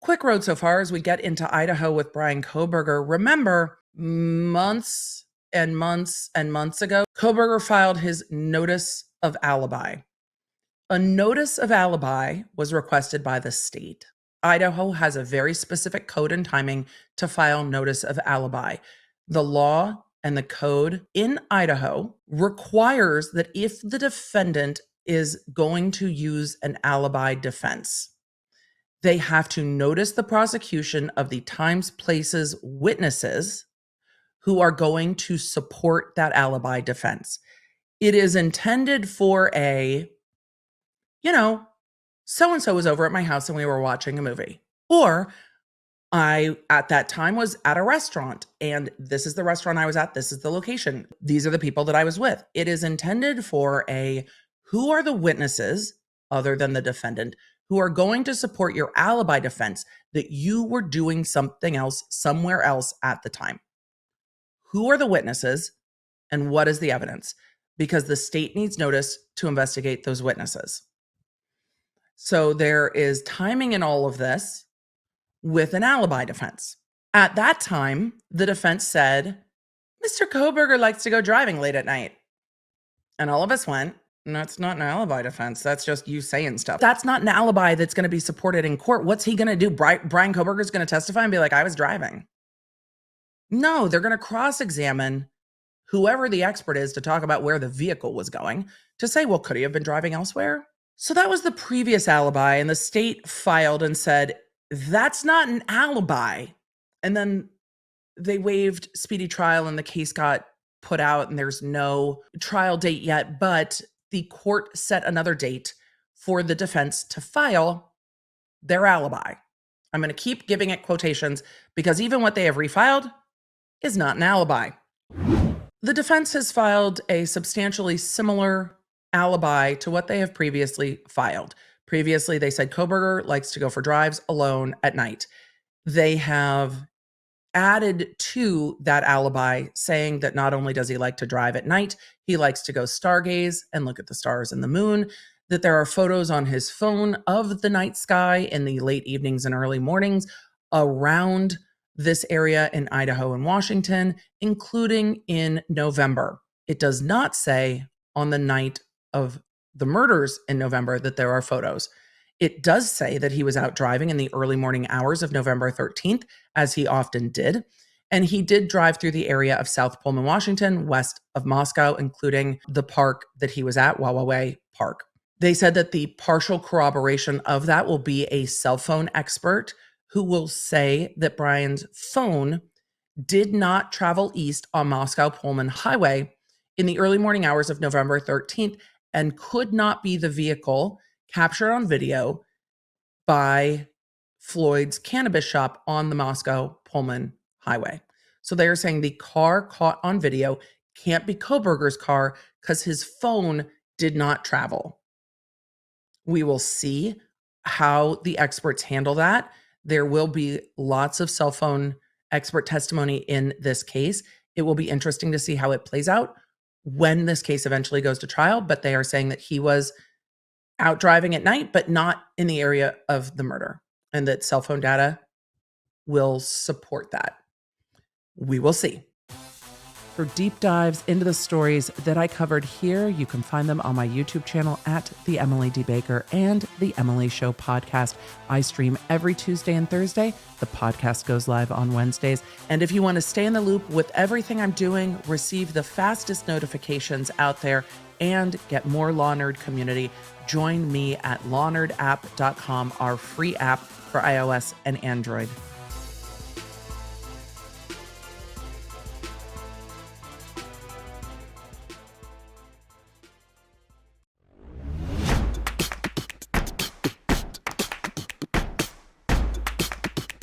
Quick road so far as we get into Idaho with Bryan Kohberger. Remember, months and months and months ago, Kohberger filed his notice of alibi. A notice of alibi was requested by the state. Idaho has a very specific code and timing to file notice of alibi. The law and the code in Idaho requires that if the defendant is going to use an alibi defense, they have to notice the prosecution of the times, places, witnesses who are going to support that alibi defense. It is intended for so-and-so was over at my house and we were watching a movie. Or I, at that time, was at a restaurant and this is the restaurant I was at. This is the location. These are the people that I was with. It is intended for who are the witnesses other than the defendant who are going to support your alibi defense that you were doing something else somewhere else at the time. Who are the witnesses and what is the evidence? Because the state needs notice to investigate those witnesses. So there is timing in all of this with an alibi defense. At that time, the defense said, Mr. Kohberger likes to go driving late at night. And all of us went, no, it's not an alibi defense. That's just you saying stuff. That's not an alibi that's going to be supported in court. What's he going to do? Bryan Kohberger is going to testify and be like, I was driving. No, they're going to cross-examine whoever the expert is to talk about where the vehicle was going to say, well, could he have been driving elsewhere? So that was the previous alibi, and the state filed and said, that's not an alibi. And then they waived speedy trial and the case got put out and there's no trial date yet, but the court set another date for the defense to file their alibi. I'm going to keep giving it quotations because even what they have refiled is not an alibi. The defense has filed a substantially similar alibi to what they have previously filed. Previously, they said Kohberger likes to go for drives alone at night. They have added to that alibi saying that not only does he like to drive at night, he likes to go stargaze and look at the stars and the moon, that there are photos on his phone of the night sky in the late evenings and early mornings around this area in Idaho and Washington, including in November. It does not say on the night of the murders in November that there are photos. It does say that he was out driving in the early morning hours of November 13th, as he often did. And he did drive through the area of South Pullman, Washington, west of Moscow, including the park that he was at, Wawa Park. They said that the partial corroboration of that will be a cell phone expert who will say that Bryan's phone did not travel east on Moscow Pullman Highway in the early morning hours of November 13th and could not be the vehicle captured on video by Floyd's cannabis shop on the Moscow Pullman Highway. So they are saying the car caught on video can't be Kohberger's car because his phone did not travel. We will see how the experts handle that. There will be lots of cell phone expert testimony in this case. It will be interesting to see how it plays out when this case eventually goes to trial, but they are saying that he was out driving at night, but not in the area of the murder, and that cell phone data will support that. We will see. For deep dives into the stories that I covered here, you can find them on my YouTube channel at The Emily D. Baker and The Emily Show podcast. I stream every Tuesday and Thursday. The podcast goes live on Wednesdays. And if you want to stay in the loop with everything I'm doing, receive the fastest notifications out there, and get more Law Nerd community, join me at lawnerdapp.com, our free app for iOS and Android.